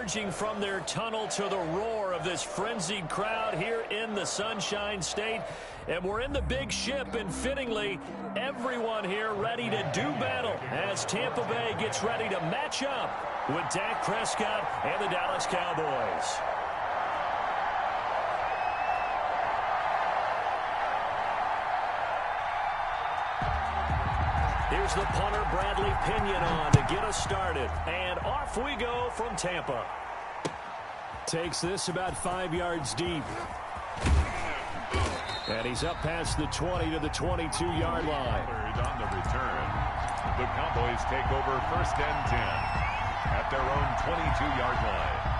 emerging from their tunnel to the roar of this frenzied crowd here in the Sunshine State. And we're in the big ship, and fittingly, everyone here ready to do battle as Tampa Bay gets ready to match up with Dak Prescott and the Dallas Cowboys. Here's the punter, Bradley Pinion, on to get us started. And off we go from Tampa. Takes this about 5 yards deep. And he's up past the 20 to the 22-yard line. On the return, the Cowboys take over 1st and 10 at their own 22-yard line.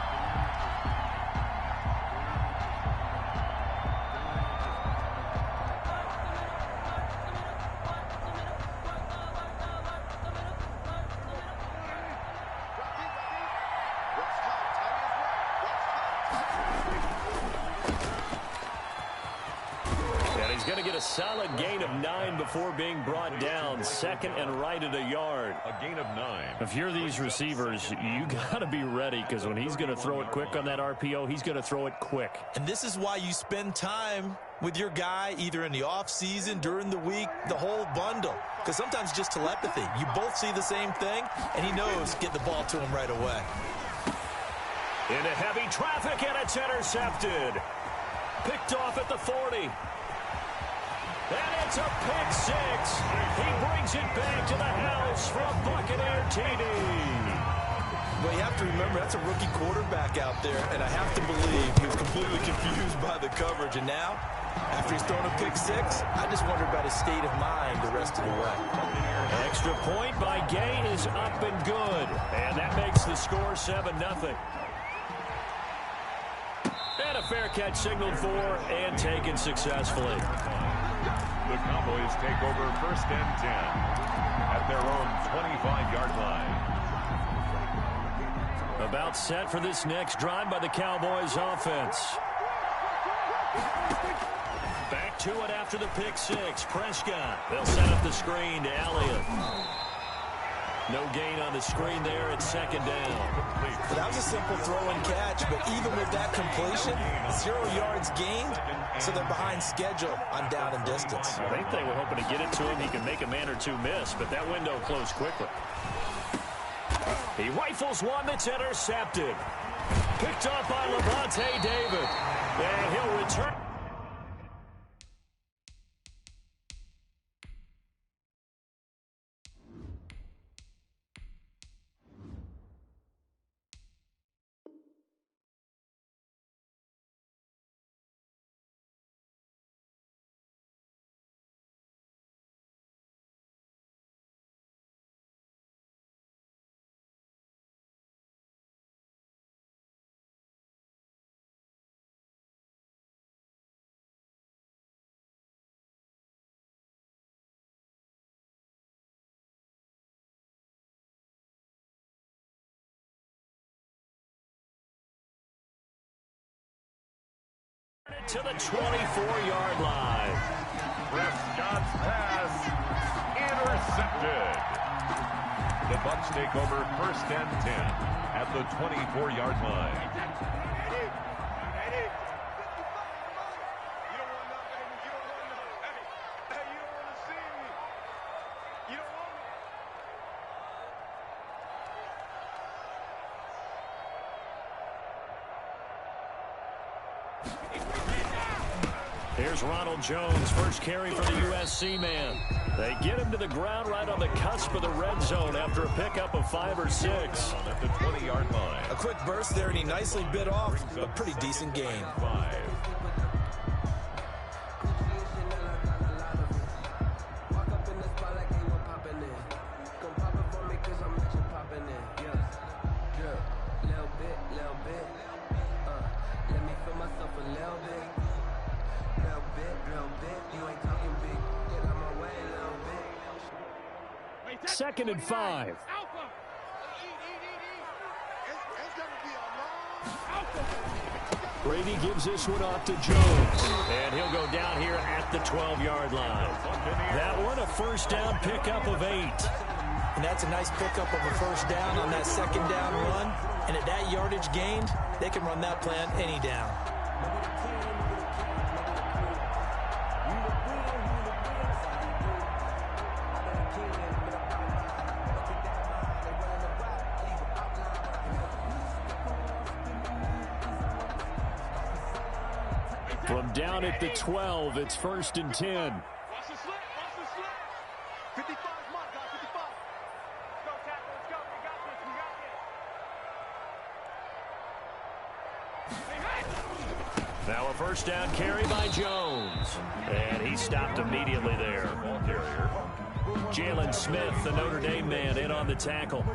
Solid gain of 9 before being brought down. 2nd and right at a yard. A gain of 9. If you're these receivers, you got to be ready, because when he's going to throw it quick on that RPO, he's going to throw it quick. And this is why you spend time with your guy either in the offseason, during the week, the whole bundle. Because sometimes just telepathy. You both see the same thing, and he knows get the ball to him right away. Into heavy traffic, and it's intercepted. Picked off at the 40. And it's a pick 6. He brings it back to the house for a Buccaneer TD. Well, you have to remember, that's a rookie quarterback out there, and I have to believe he was completely confused by the coverage. And now, after he's thrown a pick 6, I just wonder about his state of mind the rest of the way. Extra point by Gay is up and good. And that makes the score 7-0. And a fair catch signaled for and taken successfully. The Cowboys take over 1st and 10 at their own 25-yard line. About set for this next drive by the Cowboys offense. Back to it after the pick 6. Prescott. They'll set up the screen to Elliott. No gain on the screen there at 2nd down. That was a simple throw and catch, but even with that completion, 0 yards gained, so they're behind schedule on down and distance. I think they were hoping to get it to him. He can make a man or two miss, but that window closed quickly. He rifles one that's intercepted. Picked off by Levante David. And he'll return. To the 24-yard line. Prescott's pass intercepted. The Bucs take over 1st and 10 at the 24-yard line. Here's Ronald Jones, first carry for the USC man. They get him to the ground right on the cusp of the red zone after a pickup of 5 or 6. At the 20-yard line. A quick burst there, and he nicely bit off a pretty decent gain. 5. Second and 5. Brady gives this one off to Jones. And he'll go down here at the 12-yard line. That one a first down pickup of 8. And that's a nice pickup of a first down on that second down run. And at that yardage gained, they can run that plan any down. From down at the 12, it's 1st and 10. Watch the slip. Watch the slip. 55 mark, guys. 55. Let's go, tackle. Let's go. We got this. We got this. Now a 1st down carry by Jones. And he stopped immediately there. Ball carrier. Jalen Smith, the Notre Dame man, in on the tackle.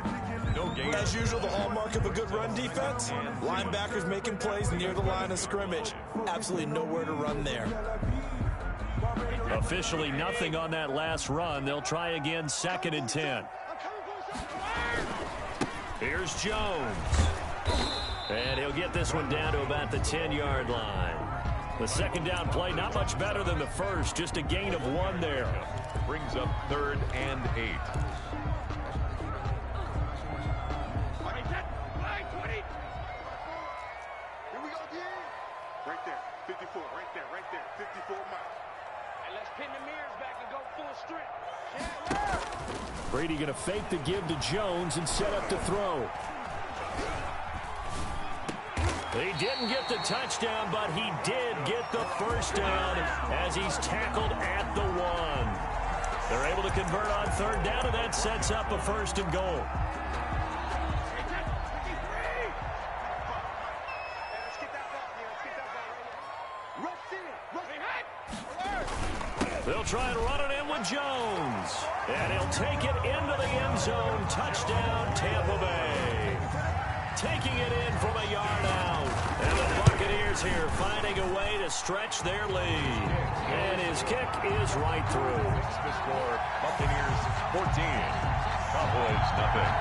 No gain. As usual, the hallmark of a good run defense, linebackers making plays near the line of scrimmage. Absolutely nowhere to run there. Officially nothing on that last run. They'll try again, 2nd and 10. Here's Jones. And he'll get this one down to about the 10-yard line. The 2nd down play, not much better than the first, just a gain of 1 there. Brings up 3rd and 8. Right there. 54. Right there. Right there. 54 mark. And let's pin the mirrors back and go full strength. Yeah. Brady going to fake the give to Jones and set up to throw. He didn't get the touchdown, but he did get the 1st down as he's tackled at the 1. They're able to convert on 3rd down, and that sets up a 1st and goal. They'll try and run it in with Jones. And he'll take it into the end zone. Touchdown, Tampa Bay. Taking it in from a yard out. And the Buccaneers here finding a way to stretch their lead. And his kick is right through. The score, Buccaneers 14. Cowboys nothing.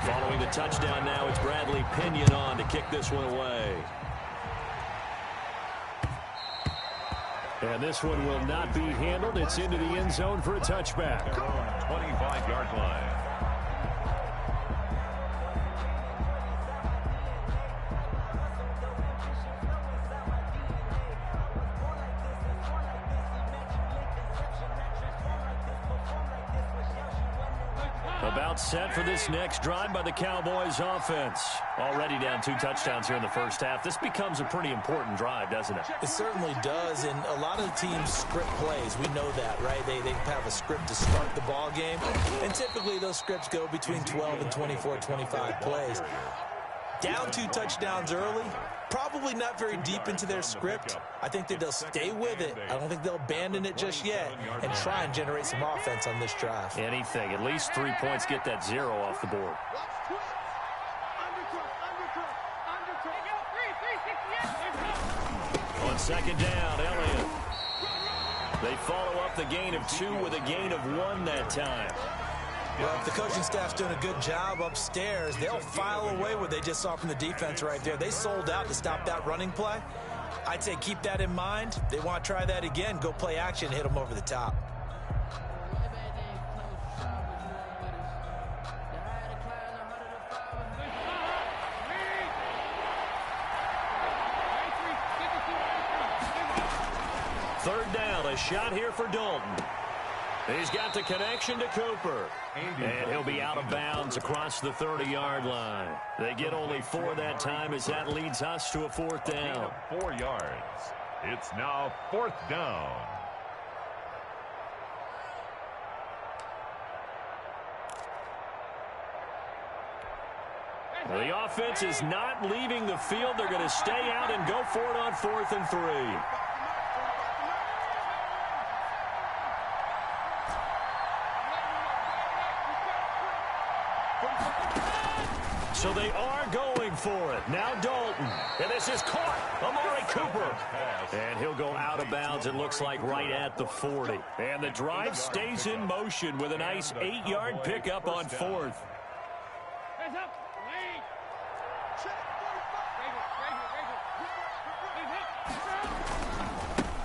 Following the touchdown now, it's Bradley Pinion on to kick this one away. And this one will not be handled. It's into the end zone for a touchback. 25-yard line. About set for this next drive by the Cowboys offense. Already down 2 touchdowns here in the first half. This becomes a pretty important drive, doesn't it? It certainly does, and a lot of the teams script plays. We know that, right? They have a script to start the ball game, and typically those scripts go between 12 and 24, 25 plays. Down 2 touchdowns early, probably not very deep into their script. I think that they'll stay with it. I don't think they'll abandon it just yet and try and generate some offense on this drive. Anything. At least 3 points, get that 0 off the board. On 2nd down, Elliott. They follow up the gain of 2 with a gain of 1 that time. Well, if the coaching staff's doing a good job upstairs, they'll file away what they just saw from the defense right there. They sold out to stop that running play. I'd say keep that in mind. They want to try that again. Go play action, hit them over the top. Third down, a shot here for Dalton. He's got the connection to Cooper. And he'll be out of bounds across the 30-yard line. They get only 4 that time as that leads us to a 4th down. 4 yards. It's now 4th down. The offense is not leaving the field. They're going to stay out and go for it on 4th and 3. So they are going for it. Now Dalton. And this is caught. Amari Cooper. And he'll go out of bounds, it looks like, right at the 40. And the drive stays in motion with a nice 8-yard pickup on 4th.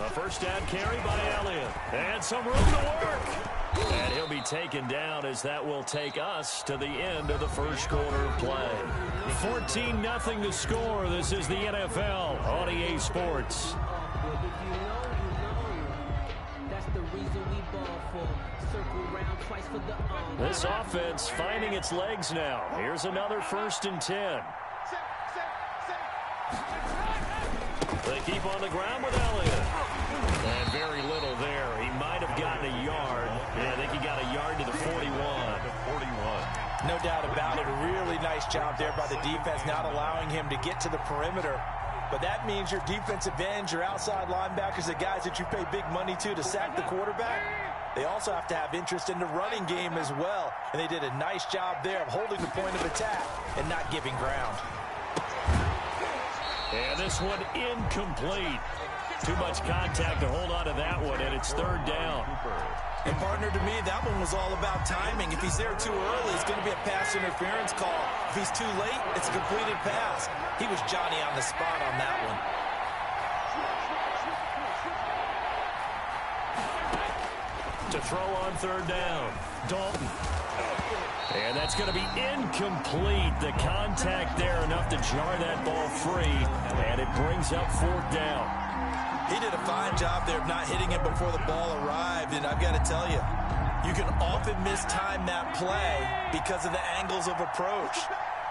A first down carry by Elliott. And some room to work. And he'll be taken down as that will take us to the end of the first quarter of play. 14-0 to score. This is the NFL on EA Sports. This offense finding its legs now. Here's another 1st and 10. They keep on the ground with Elliott. And very little there. He might have gotten a yard. Yeah, I think he got a yard to the 41. No doubt about it. A really nice job there by the defense, not allowing him to get to the perimeter. But that means your defensive ends, your outside linebackers, the guys that you pay big money to sack the quarterback, they also have to have interest in the running game as well. And they did a nice job there of holding the point of attack and not giving ground. And this one incomplete. Too much contact to hold on to that one, and it's 3rd down. And, partner, to me, that one was all about timing. If he's there too early, it's going to be a pass interference call. If he's too late, it's a completed pass. He was Johnny on the spot on that one. To throw on 3rd down, Dalton. And that's going to be incomplete. The contact there enough to jar that ball free, and it brings up 4th down. He did a fine job there of not hitting him before the ball arrived, and I've got to tell you, you can often mistime that play because of the angles of approach.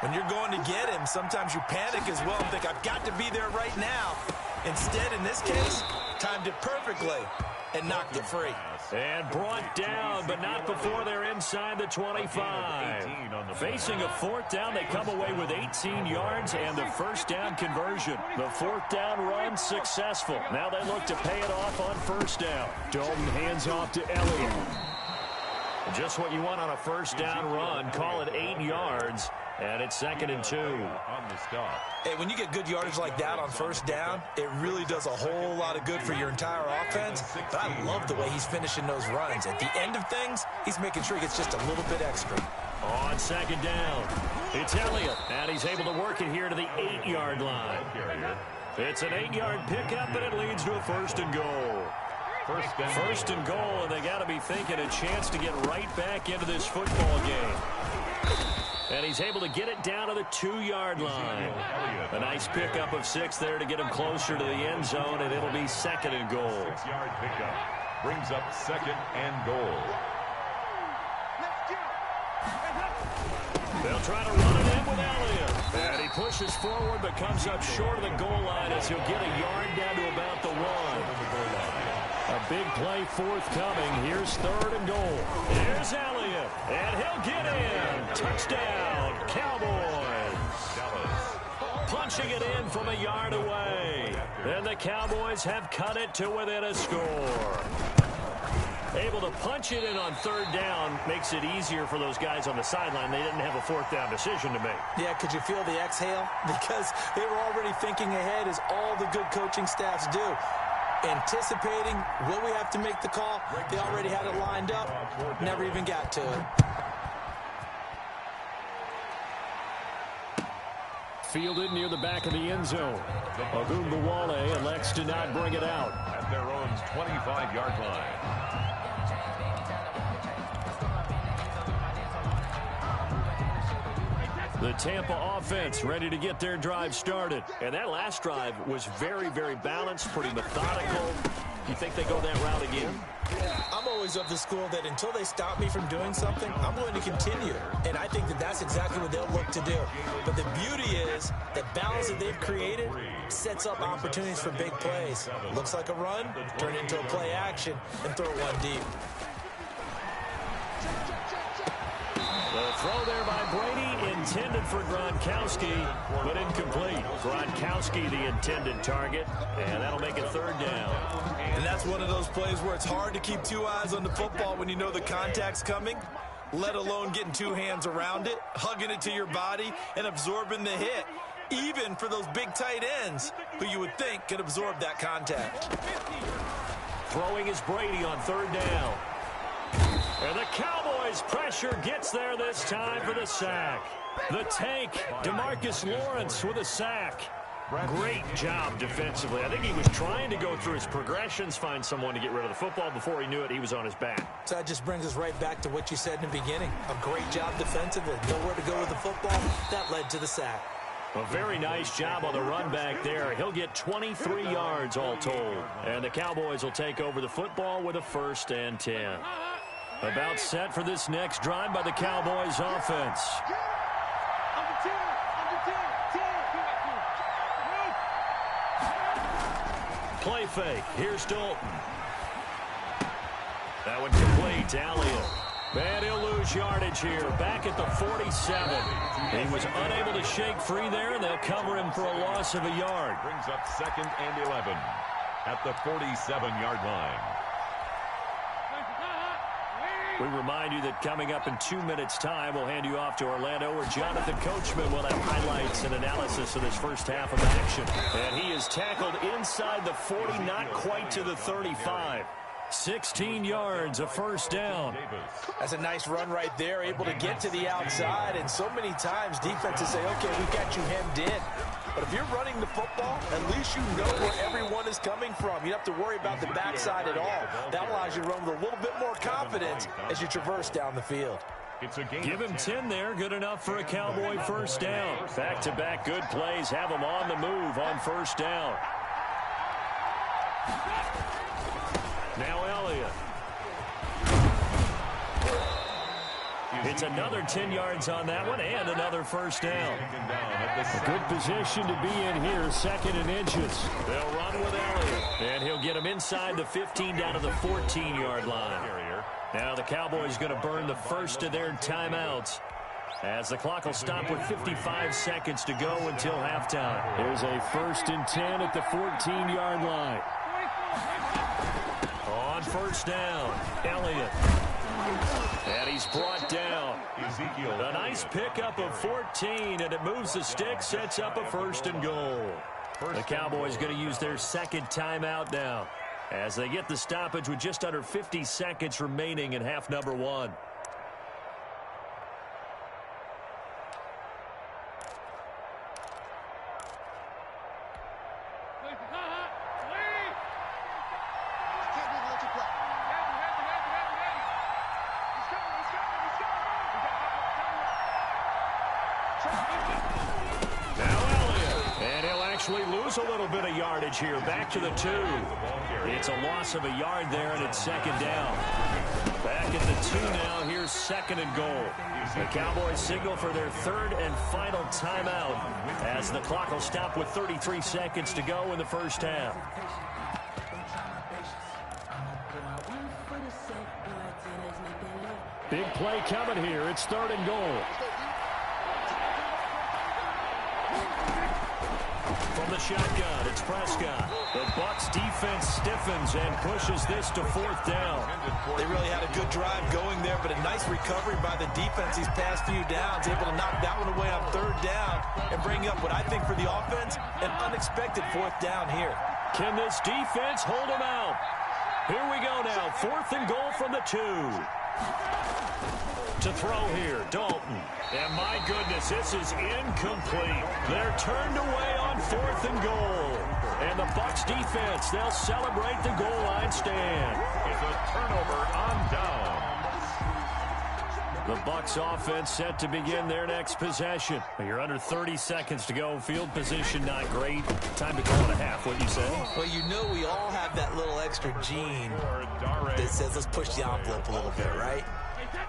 When you're going to get him, sometimes you panic as well and think, I've got to be there right now. Instead, in this case, timed it perfectly and knocked it free. And brought down, but not before they're inside the 25. Facing a 4th down, they come away with 18 yards and the 1st down conversion. The 4th down run successful. Now they look to pay it off on 1st down. Dalton hands off to Elliott. Just what you want on a 1st down run. Call it 8 yards. And it's 2nd and 2. On the stop. Hey, when you get good yardage like that on 1st down, it really does a whole lot of good for your entire offense. But I love the way he's finishing those runs. At the end of things, he's making sure he gets just a little bit extra. On 2nd down, it's Elliott. And he's able to work it here to the 8-yard line. It's an 8-yard pickup, and it leads to a 1st and goal. First and goal, and they got to be thinking a chance to get right back into this football game. And he's able to get it down to the 2-yard line. A nice pickup of 6 there to get him closer to the end zone, and it'll be 2nd and goal. 6-yard pickup brings up 2nd and goal. They'll try to run it in with Elliott. And he pushes forward but comes up short of the goal line as he'll get a yard down to about the 1. A big play forthcoming. Here's 3rd and goal. Here's Elliott. And he'll get in. Touchdown, Cowboys. Punching it in from a yard away. And the Cowboys have cut it to within a score. Able to punch it in on 3rd down makes it easier for those guys on the sideline. They didn't have a 4th down decision to make. Yeah, could you feel the exhale? Because they were already thinking ahead, as all the good coaching staffs do. Anticipating, will we have to make the call? They already had it lined up. Never even got to it. Fielded near the back of the end zone. Ogunbowale elects to not bring it out. At their own 25-yard line. The Tampa offense ready to get their drive started. And that last drive was very, very balanced, pretty methodical. You think they go that route again? I'm always of the school that until they stop me from doing something, I'm going to continue. And I think that that's exactly what they'll look to do. But the beauty is that balance that they've created sets up opportunities for big plays. Looks like a run, turn it into a play action, and throw one deep. The throw there by Brady, intended for Gronkowski, but incomplete. Gronkowski, the intended target, and that'll make it 3rd down. And that's one of those plays where it's hard to keep 2 eyes on the football when you know the contact's coming, let alone getting 2 hands around it, hugging it to your body, and absorbing the hit, even for those big tight ends who you would think could absorb that contact. Throwing is Brady on 3rd down. And the Cowboys pressure gets there this time for the sack. The tank, DeMarcus Lawrence with a sack. Great job defensively. I think he was trying to go through his progressions, find someone to get rid of the football. Before he knew it, he was on his back. So that just brings us right back to what you said in the beginning. A great job defensively. Nowhere to go with the football. That led to the sack. A very nice job on the run back there. He'll get 23 yards all told. And the Cowboys will take over the football with a 1st and 10. About set for this next drive by the Cowboys offense. Play fake. Here's Dalton. That one complete to Elliott. And he'll lose yardage here. Back at the 47. He was unable to shake free there, and they'll cover him for a loss of a yard. Brings up 2nd and 11 at the 47-yard line. We remind you that coming up in 2 minutes' time, we'll hand you off to Orlando, where Jonathan Coachman will have highlights and analysis of this first half of action. And he is tackled inside the 40, not quite to the 35. 16 yards, a 1st down. That's a nice run right there, able to get to the outside. And so many times defenses say, okay, we've got you hemmed in. But if you're running the football, at least you know where everyone is coming from. You don't have to worry about the backside at all. That allows you to run with a little bit more confidence as you traverse down the field. Give him 10 there. Good enough for a Cowboy 1st down. Back-to-back good plays have him on the move on 1st down. Now Elliott. It's another 10 yards on that one and another 1st down. A good position to be in here, 2nd and inches. They'll run with Elliott, and he'll get him inside the 15 down to the 14-yard line. Now the Cowboys going to burn the first of their timeouts, as the clock will stop with 55 seconds to go until halftime. There's a 1st and 10 at the 14-yard line. On 1st down, Elliott. And he's brought down. A nice pickup of 14, and it moves the stick, sets up a 1st and goal. The Cowboys going to use their 2nd timeout now, as they get the stoppage with just under 50 seconds remaining in half number 1. Lose a little bit of yardage here. Back to the 2. It's a loss of a yard there, and it's 2nd down. Back at the 2 now. Here's 2nd and goal. The Cowboys signal for their 3rd and final timeout, as the clock will stop with 33 seconds to go in the first half. Big play coming here. It's 3rd and goal. From the shotgun, it's Prescott. The Bucs defense stiffens and pushes this to 4th down. They really had a good drive going there, but a nice recovery by the defense these past few downs, able to knock that one away on 3rd down and bring up what I think for the offense, an unexpected 4th down here. Can this defense hold them out? Here we go now, 4th and goal from the 2. To throw here, Dalton. And my goodness, this is incomplete. They're turned away on 4th and goal. And the Bucs defense, they'll celebrate the goal line stand. It's a turnover on down. The Bucs offense set to begin their next possession. You're under 30 seconds to go. Field position not great. Time to call it a half, what you say? Well, you know we all have that little extra gene that says let's push the envelope a little bit, right?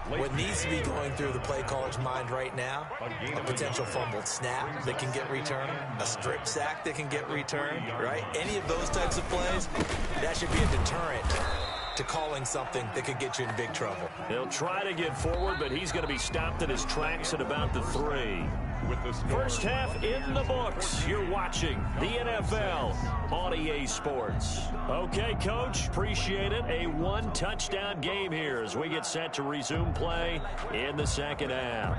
What needs to be going through the play caller's mind right now, a potential fumbled snap that can get returned, a strip sack that can get returned, right? Any of those types of plays, that should be a deterrent to calling something that could get you in big trouble. He'll try to get forward, but he's going to be stopped in his tracks at about the 3. First half in the books. You're watching the NFL on EA Sports. Okay, Coach, appreciate it. A 1-touchdown game here as we get set to resume play in the second half.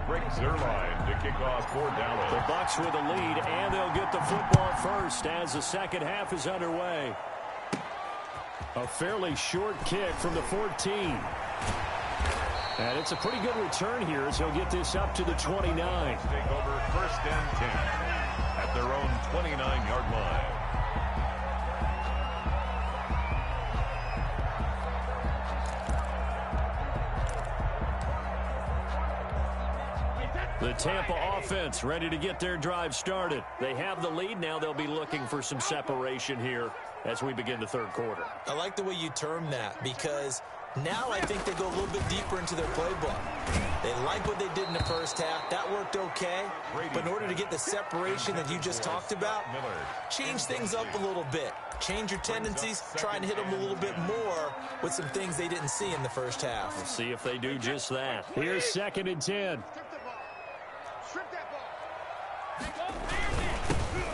Breaks their line to kick off for Dallas. The Bucs with a lead, and they'll get the football first as the second half is underway. A fairly short kick from the 14. And it's a pretty good return here as he'll get this up to the 29. Take over 1st and 10 at their own 29-yard line. The Tampa offense ready to get their drive started. They have the lead. Now they'll be looking for some separation here as we begin the third quarter. I like the way you term that because now I think they go a little bit deeper into their playbook. They like what they did in the first half. That worked okay. But in order to get the separation that you just talked about, change things up a little bit. Change your tendencies. Try and hit them a little bit more with some things they didn't see in the first half. We'll see if they do just that. Here's 2nd and 10.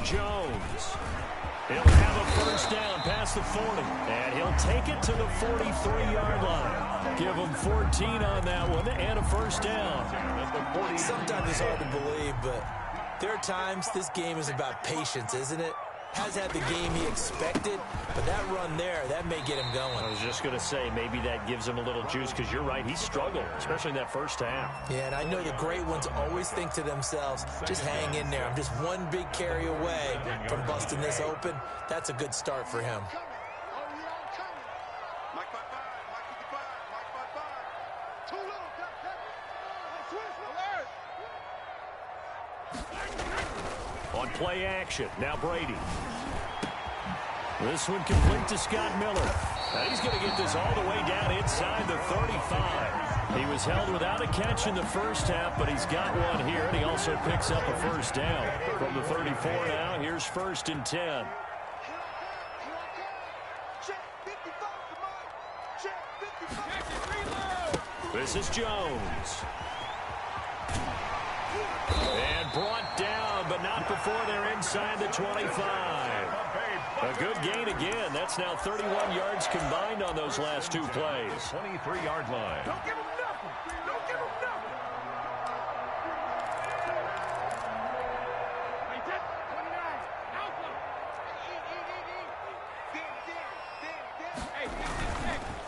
Jones. He'll have a first down past the 40. And he'll take it to the 43-yard line. Give him 14 on that one and a first down. Sometimes it's hard to believe, but there are times this game is about patience, isn't it? Has had the game he expected, but that run there, that may get him going. I was just going to say, maybe that gives him a little juice because you're right, he struggled, especially in that first half. Yeah, and I know the great ones always think to themselves, just hang in there. I'm just one big carry away from busting this open. That's a good start for him. On play action, now Brady. This one complete to Scott Miller. Now he's going to get this all the way down inside the 35. He was held without a catch in the first half, but he's got one here, and he also picks up a first down. From the 34 now, here's 1st and 10. This is Jones. And brought down, but not before they're inside the 25. A good gain again. That's now 31 yards combined on those last two plays. 23-yard line. Don't give him nothing. Don't give him nothing.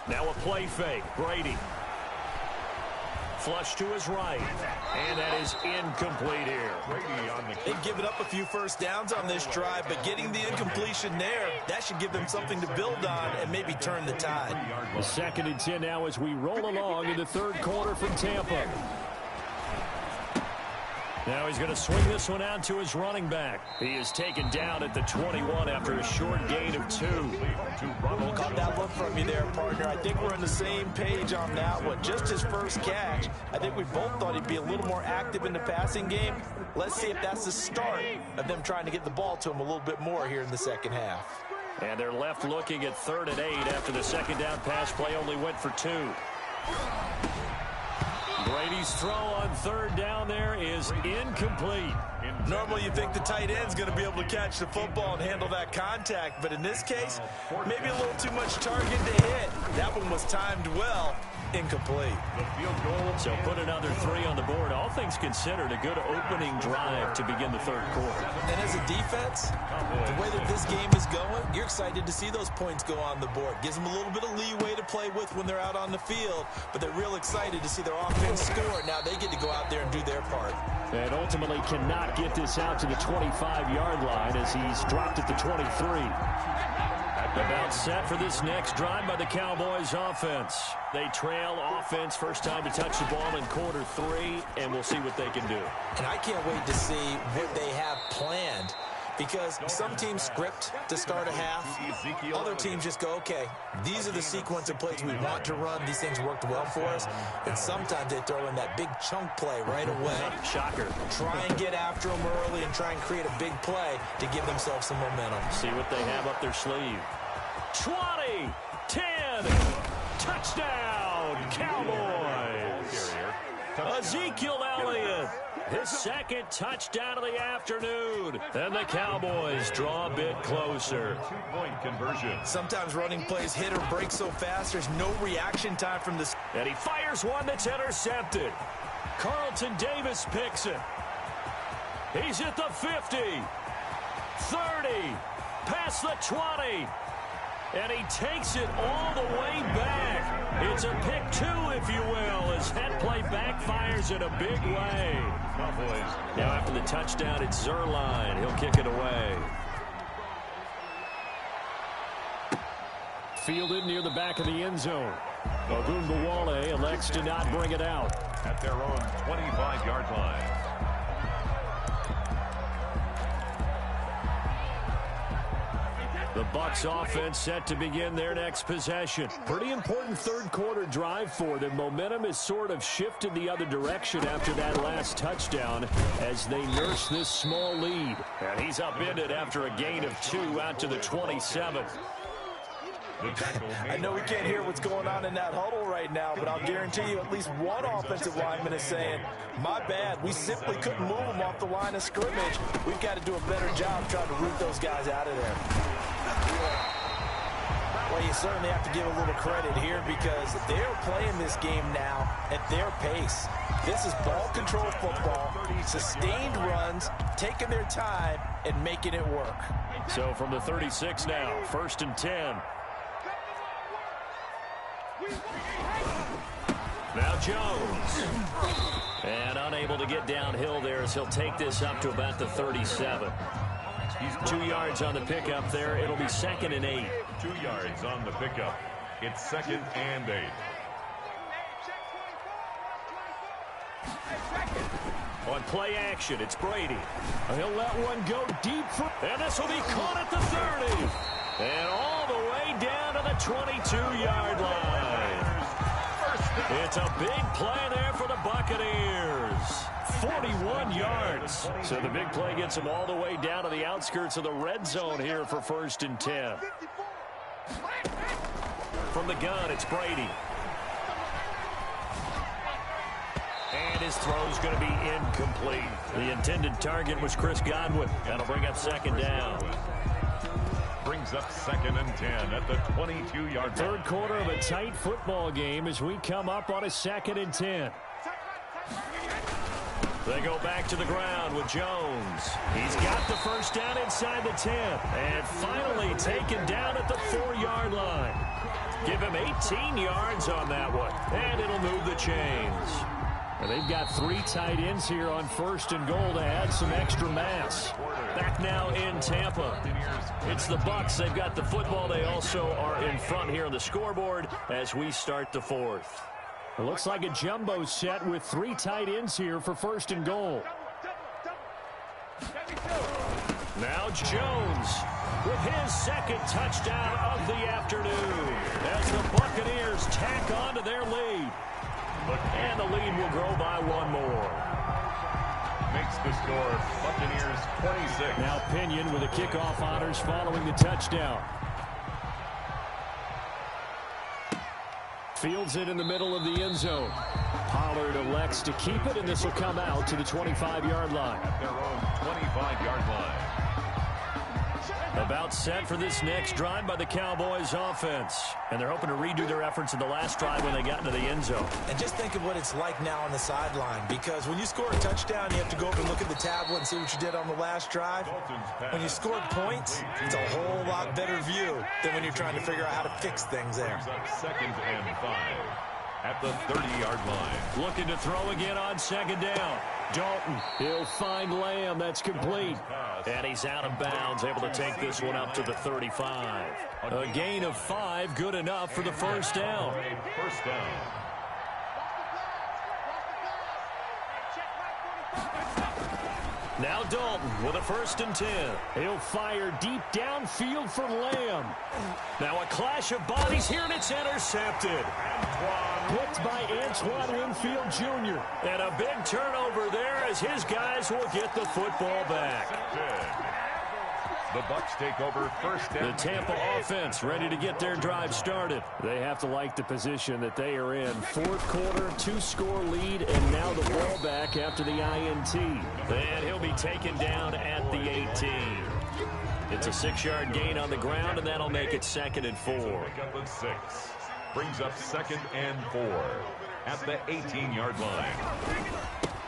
Now a play fake. Brady. Flush to his right. And that is incomplete here. They've given up a few first downs on this drive, but getting the incompletion there, that should give them something to build on and maybe turn the tide. The 2nd and 10 now as we roll along in the third quarter from Tampa. Now he's going to swing this one out to his running back. He is taken down at the 21 after a short gain of 2. Caught that look from you there, partner. I think we're on the same page on that one. Just his first catch. I think we both thought he'd be a little more active in the passing game. Let's see if that's the start of them trying to get the ball to him a little bit more here in the second half. And they're left looking at 3rd and 8 after the second down pass play only went for 2. Brady's throw on 3rd down there is incomplete. Normally you think the tight end's going to be able to catch the football and handle that contact, but in this case, maybe a little too much target to hit. That one was timed well. Incomplete. So put another 3 on the board. All things considered, a good opening drive to begin the third quarter. And as a defense, the way that this game is going, you're excited to see those points go on the board. Gives them a little bit of leeway to play with when they're out on the field, but they're real excited to see their offense score. Now they get to go out there and do their part. And ultimately cannot get this out to the 25-yard line as he's dropped at the 23. About set for this next drive by the Cowboys offense. They trail offense, first time to touch the ball in quarter 3, and we'll see what they can do. And I can't wait to see what they have planned, because some teams script to start a half. Other teams just go, okay, these are the sequence of plays we want to run. These things worked well for us. And sometimes they throw in that big chunk play right away. Shocker. Try and get after them early and try and create a big play to give themselves some momentum. See what they have up their sleeve. 20, 10, touchdown, Cowboys. Ezekiel Elliott, his 2nd touchdown of the afternoon. And the Cowboys draw a bit closer. 2-point conversion. Sometimes running plays hit or break so fast, there's no reaction time from this. And he fires one that's intercepted. Carlton Davis picks it. He's at the 50, 30, past the 20. And he takes it all the way back. It's a pick two, if you will, as that play backfires in a big way. Now after the touchdown, it's Zerline. He'll kick it away. Fielded near the back of the end zone. Ogunbowale elects to not bring it out. At their own 25-yard line. The Bucs offense set to begin their next possession. Pretty important third quarter drive for them. Momentum has sort of shifted the other direction after that last touchdown as they nurse this small lead. And he's upended after a gain of 2 out to the 27. I know we can't hear what's going on in that huddle right now, but I'll guarantee you at least one offensive lineman is saying, my bad, we simply couldn't move them off the line of scrimmage. We've got to do a better job trying to root those guys out of there. Well, you certainly have to give a little credit here because they're playing this game now at their pace. This is ball control football, sustained runs, taking their time, and making it work. So from the 36 now, 1st and 10. Now Jones. And unable to get downhill there as he'll take this up to about the 37. He's 2 yards on the pickup there. It'll be 2nd and 8. 2 yards on the pickup. It's 2nd and 8. On play action, it's Brady. He'll let one go deep. And this will be caught at the 30. And all the way down to the 22-yard line. It's a big play there for the Buccaneers. 41 yards. So the big play gets them all the way down to the outskirts of the red zone here for 1st and 10. From the gun, it's Brady. And his throw's going to be incomplete. The intended target was Chris Godwin. That'll bring up 2nd down. Brings up 2nd and 10 at the 22-yard line. Third quarter of a tight football game as we come up on a 2nd and 10. They go back to the ground with Jones. He's got the first down inside the 10. And finally taken down at the 4-yard line. Give him 18 yards on that one. And it'll move the chains. And they've got 3 tight ends here on 1st and goal to add some extra mass. Back now in Tampa. It's the Bucs. They've got the football. They also are in front here on the scoreboard as we start the 4th. It looks like a jumbo set with 3 tight ends here for 1st and goal. Now Jones with his 2nd touchdown of the afternoon as the Buccaneers tack on to their lead. And the lead will grow by 1 more. Makes the score Buccaneers 26. Now Pinion with the kickoff honors following the touchdown. Fields it in the middle of the end zone. Pollard elects to keep it, and this will come out to the 25-yard line. At their own 25-yard line. About set for this next drive by the Cowboys offense. And they're hoping to redo their efforts in the last drive when they got into the end zone. And just think of what it's like now on the sideline, because when you score a touchdown, you have to go over and look at the tablet and see what you did on the last drive. When you scored points, it's a whole lot better view than when you're trying to figure out how to fix things there. 2nd and 5 at the 30-yard line. Looking to throw again on 2nd down. Dalton, he'll find Lamb. That's complete. And he's out of bounds, able to take this one up to the 35. A gain of 5, good enough for the 1st down. First down. Now Dalton with a 1st and 10. He'll fire deep downfield for Lamb. Now a clash of bodies here, and it's intercepted. Picked by Antoine Winfield Jr. And a big turnover there as his guys will get the football back. The Bucs take over 1st down. The Tampa offense ready to get their drive started. They have to like the position that they are in. 4th quarter, 2-score lead, and now the ball back after the INT. And he'll be taken down at the 18. It's a 6-yard gain on the ground, and that'll make it 2nd and 4. Pickup of 6. Brings up 2nd and 4 at the 18-yard line.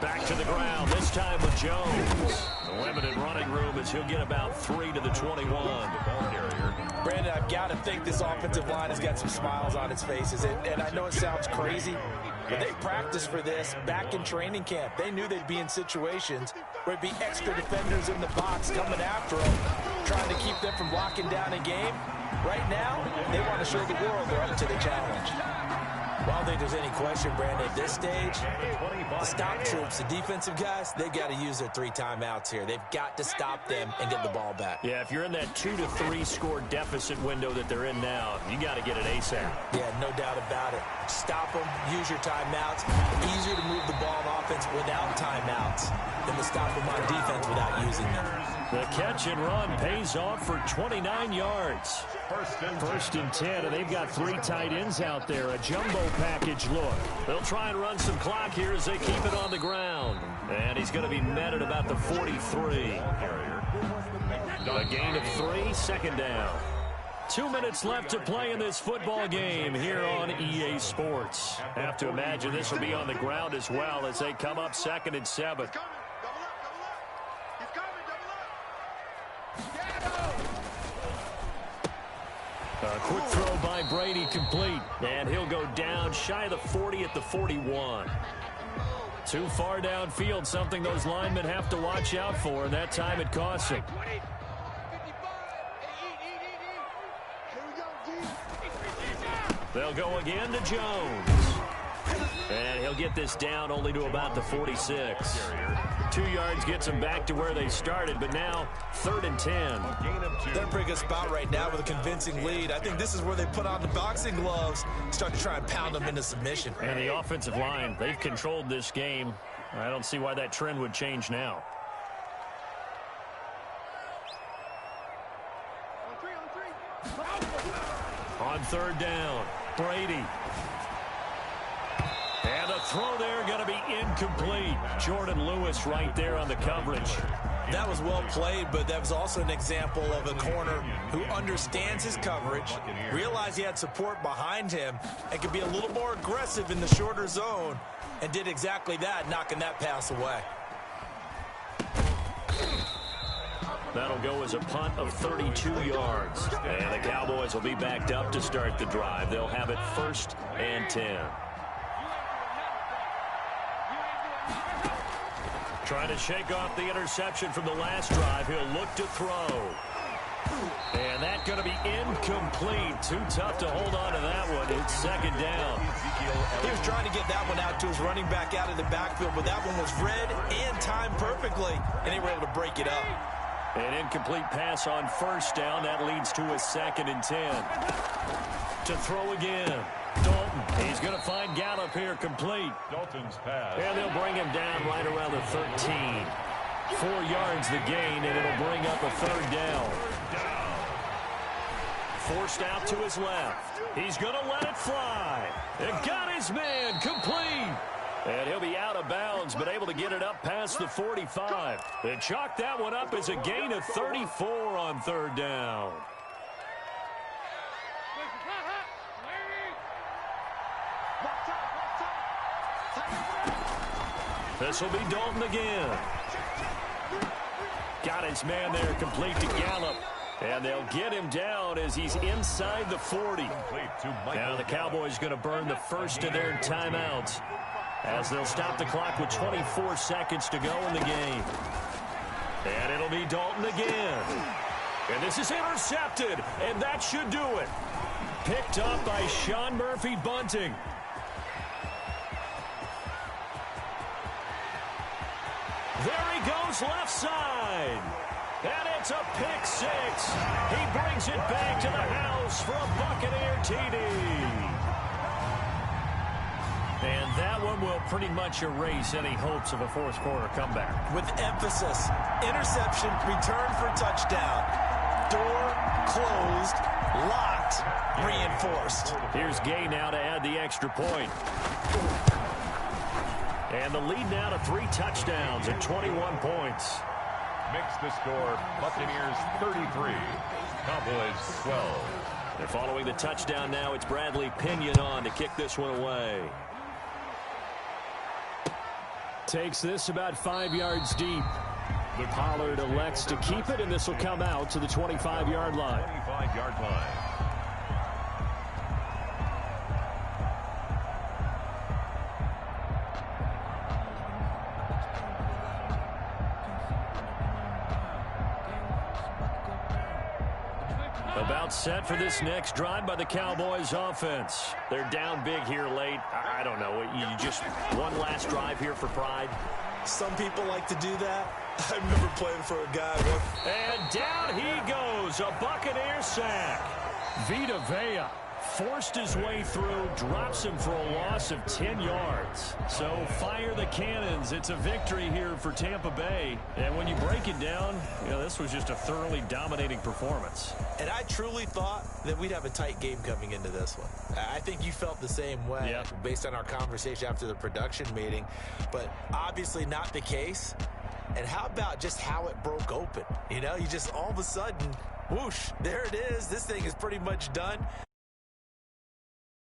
Back to the ground, this time with Jones. The limited running room as he'll get about 3 to the 21. Brandon, I've got to think this offensive line has got some smiles on its faces. And I know it sounds crazy, but they practiced for this back in training camp. They knew they'd be in situations where it'd be extra defenders in the box coming after them, trying to keep them from locking down a game. Right now, they want to show the world they're up to the challenge. Well, I don't think there's any question, Brandon, at this stage, the stop troops, the defensive guys, they've got to use their 3 timeouts here. They've got to stop them and get the ball back. Yeah, if you're in that 2 to 3 score deficit window that they're in now, you got to get it ASAP. Yeah, no doubt about it. Stop them, use your timeouts. Easier to move the ball on offense without timeouts than to stop them on defense without using them. The catch and run pays off for 29 yards. First and 10, and they've got 3 tight ends out there. A jumbo package look. They'll try and run some clock here as they keep it on the ground. And he's going to be met at about the 43. A gain of 3, second down. 2 minutes left to play in this football game here on EA Sports. Have to imagine this will be on the ground as well as they come up 2nd and 7. A quick throw by Brady complete, and he'll go down shy of the 40 at the 41. Too far downfield, something those linemen have to watch out for, and that time it costs him. They'll go again to Jones. And he'll get this down only to about the 46. 2 yards gets them back to where they started, but now 3rd and 10. They're in a pretty good spot right now with a convincing lead. I think this is where they put on the boxing gloves, start to try and pound them into submission. And the offensive line, they've controlled this game. I don't see why that trend would change now. On 3rd down, Brady. And a throw there going to be incomplete. Jordan Lewis right there on the coverage. That was well played, but that was also an example of a corner who understands his coverage, realized he had support behind him, and could be a little more aggressive in the shorter zone, and did exactly that, knocking that pass away. That'll go as a punt of 32 yards. And the Cowboys will be backed up to start the drive. They'll have it 1st and 10. Trying to shake off the interception from the last drive. He'll look to throw. And that's going to be incomplete. Too tough to hold on to that one. It's 2nd down. He was trying to get that one out to his running back out of the backfield, but that one was read and timed perfectly, and they were able to break it up. An incomplete pass on 1st down. That leads to a 2nd and 10. To throw again. Dalton. He's going to find Gallup here complete. Dalton's pass. And they'll bring him down right around the 13. 4 yards the gain, and it'll bring up a 3rd down. Forced out to his left. He's going to let it fly. And got his man complete. And he'll be out of bounds, but able to get it up past the 45. They chalk that one up as a gain of 34 on 3rd down. This will be Dalton again. Got his man there complete to Gallup. And they'll get him down as he's inside the 40. Now the Cowboys going to burn the first of their timeouts as they'll stop the clock with 24 seconds to go in the game. And it'll be Dalton again. And this is intercepted, and that should do it. Picked up by Sean Murphy-Bunting. There he goes left side. And it's a pick 6. He brings it back to the house for a Buccaneer TD. And that one will pretty much erase any hopes of a fourth quarter comeback. With emphasis, interception, return for touchdown. Door closed, locked, reinforced. Here's Gay now to add the extra point. And the lead now to 3 touchdowns at 21 points. Makes the score Buccaneers 33, Cowboys 12. They're following the touchdown now. It's Bradley Pinion on to kick this one away. takes this about 5 yards deep. Pollard elects to keep it, and this will come out to the 25-yard line. 25-yard line. About set for this next drive by the Cowboys offense. They're down big here late. I don't know. You just one last drive here for pride? Some people like to do that. I remember playing for a guy. And down he goes. A Buccaneer sack. Vita Vea forced his way through, drops him for a loss of 10 yards. So fire the cannons. It's a victory here for Tampa Bay. And when you break it down, this was just a thoroughly dominating performance. And I truly thought that we'd have a tight game coming into this one. I think you felt the same way based on our conversation after the production meeting, but obviously not the case. And how about just how it broke open? You just all of a sudden, whoosh, there it is. This thing is pretty much done.